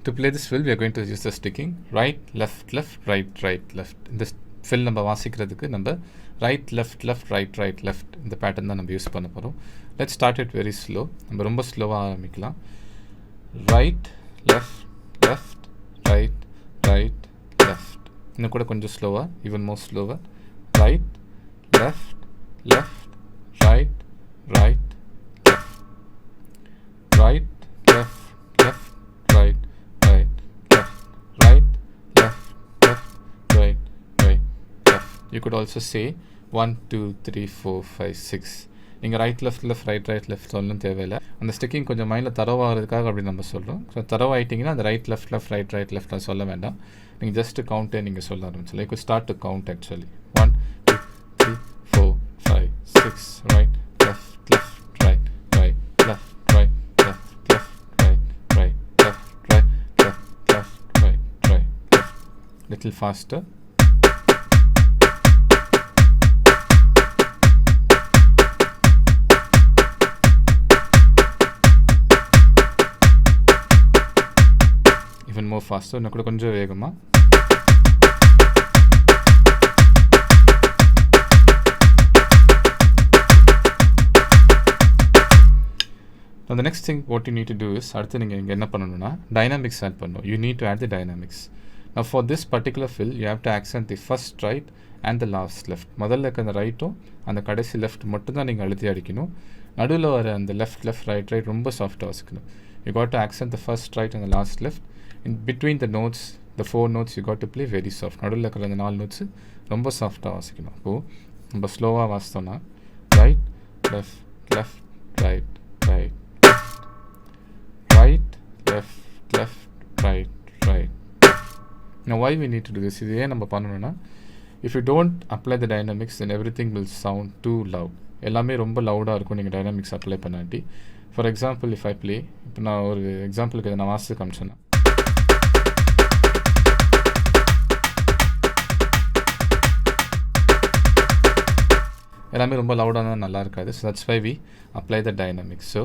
to play this fill, we are going to use the sticking right, left, left, right, right, left. In this fill நம்ம வாசிக்கிறதுக்கு நம்ம right, left, left, right, right, left இந்த pattern தான் நம்ம use பண்ண போகிறோம். Let's start it very slow. நம்ம ரொம்ப ஸ்லோவாக ஆரம்பிக்கலாம். Right, left, left, right, right, left. இன்னும் கூட கொஞ்சம் ஸ்லோவாக, even more slower. Right, left, left, right, right, left. Right, left, left, right, right, left, right, left, left, right, right, left. You could also say 1, 2, 3, 4, 5, 6. நீங்கள் right left left right right left சொல்லணும் தேவையில்லை. அந்த sticking கொஞ்சம் மைண்டில் தரவாகிறதுக்காக அப்படி நம்ம சொல்கிறோம். So தரவாயிட்டிங்கன்னா அந்த right left left right right லெஃப்ட்லாம் சொல்ல வேண்டாம். நீங்கள் ஜஸ்ட்டு கவுண்ட்டே நீங்கள் சொல்ல ஆரம்பிச்சிடலாம். You could start to count actually 1, 2, 3, 4, 5, 6, right left left right right left right left, left, right, right, left, right, left, left, right, right, left. Little faster. Even more faster. இன்னும் கூட கொஞ்சம் வேகமா. Now the next thing what you need to do is அடுத்து நீங்கள் இங்கே என்ன பண்ணணும்னா dynamics add பண்ணணும். You need to add the dynamics. Now for this particular fill you have to accent the first right and the last left. முதல்ல இருக்க அந்த ரைட்டும் அந்த கடைசி லெஃப்ட் மட்டும் தான் நீங்கள் அழுத்தி அடிக்கணும். நடுவில் வர அந்த லெஃப்ட் லெஃப்ட் ரைட் ரைட் ரொம்ப சாஃப்டாக வாசிக்கணும். You got to accent the first right and the last left. In between the notes, the 4 notes you got to play very soft. நடுவில் இருக்கிற அந்த 4 notes ரொம்ப சாஃப்டாக வாசிக்கணும். அப்போது நம்ம ஸ்லோவாக வாசித்தோம்னா right left left right right right, left, left, right, right. Now why we need to do this? இது ஏன் நம்ம பண்ணணும்னா if you don't apply the dynamics then everything will sound too loud. எல்லாமே ரொம்ப லவுடாக இருக்கும் நீங்கள் டைனாமிக்ஸ் அப்ளை பண்ணாட்டி. For example if I play, இப்போ நான் ஒரு எக்ஸாம்பிளுக்கு இதை நான் வாசித்து காமிச்சேன்னா எல்லாமே ரொம்ப லவுடாக தான் நல்லா இருக்காது. So that's why we apply the dynamics. So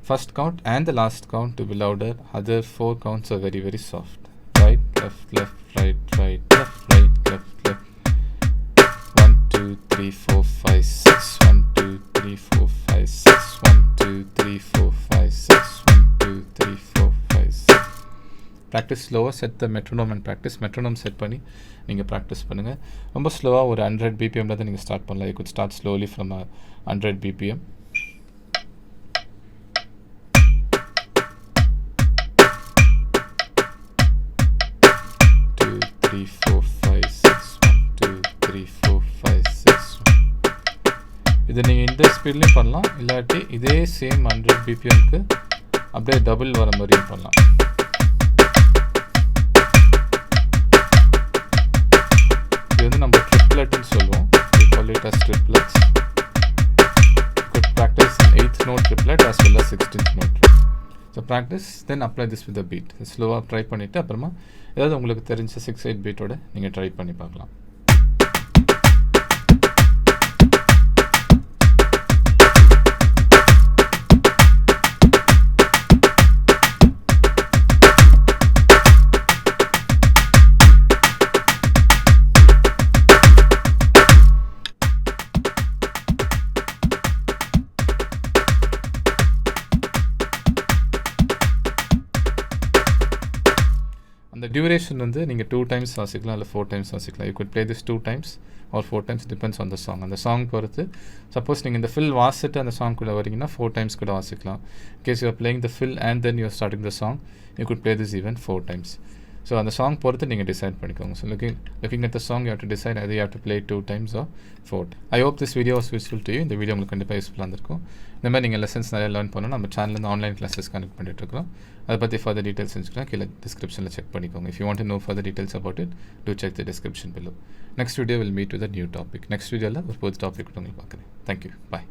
first count and the last count to be louder. Other 4 counts are very very soft. Right, left, left, right, right, left, right, left, left. 1, 2, 3, 4, 5, 6. 1, 2, 3, 4, 5, 6. 1, 2, 3, 4, 5, 6. 1, 2, 3, 4, 5, 6. Practice slower. Set the metronome and practice. Metronome set பண்ணி நீங்கள் practice பண்ணுங்கள். ரொம்ப ஸ்லோவாக ஒரு 100 BPM தான் நீங்கள் start பண்ணலாம். You could start slowly from 100 BPM. இதை நீங்கள் இந்த ஸ்பீட்லேயும் பண்ணலாம், இல்லாட்டி இதே சேம் 100 BPMக்கு அப்படியே டபுள் வர மாதிரியும் பண்ணலாம். இது வந்து நம்ம ட்ரிப்லெட்னு சொல்லுவோம். We call it as triplets. You could practice in 8th note triplet as well as 16th note triplet. So practice, then apply this with the beat. ஸ்லோவாக ட்ரை பண்ணிவிட்டு அப்புறமா ஏதாவது உங்களுக்கு தெரிஞ்ச 6-8 பீட்டோட நீங்கள் ட்ரை பண்ணி பார்க்கலாம். அந்த டியூரேஷன் வந்து நீங்கள் 2 times வாசிக்கலாம் இல்லை 4 times வாசிக்கலாம். You could play this 2 times or 4 times, depends on the song. அந்த சாங் பொறுத்து சப்போஸ் நீங்கள் இந்த ஃபில் வாசிட்டு அந்த சாங்குள்ளே வரீங்கன்னா 4 times கூட வாசிக்கலாம். Cause you are playing the fill and then you are starting the song, you could play this even 4 times. So அந்த song பொறுத்து நீங்கள் டிசைட் பண்ணிக்கோங்க. So looking at the song you have to decide either you have to play 2 times or 4. I hope this video was useful to you. இந்த video உங்களுக்கு கண்டிப்பாக யூஸ்ஃபுல்லாக இருந்திருக்கும். இந்த மாதிரி நீங்கள் லெசன்ஸ் நிறைய லேர்ன் பண்ணணும். நம்ம சேனலில் ஆன்லைன் கிளாஸஸ் கனெக்ட் பண்ணிட்டு இருக்கோம். அதை பற்றி ஃபர்தர் டீட்டெயில்ஸ் இருந்துச்சுன்னா கீழே டிஸ்கிரிப்ஷனில் செக் பண்ணிக்கோங்க. If you want to know further details about it, do check the description below. Next video will meet with a new topic. Next video ஒரு புது டாபிக் உங்களுக்கு பார்க்குறேன். Thank you. Bye.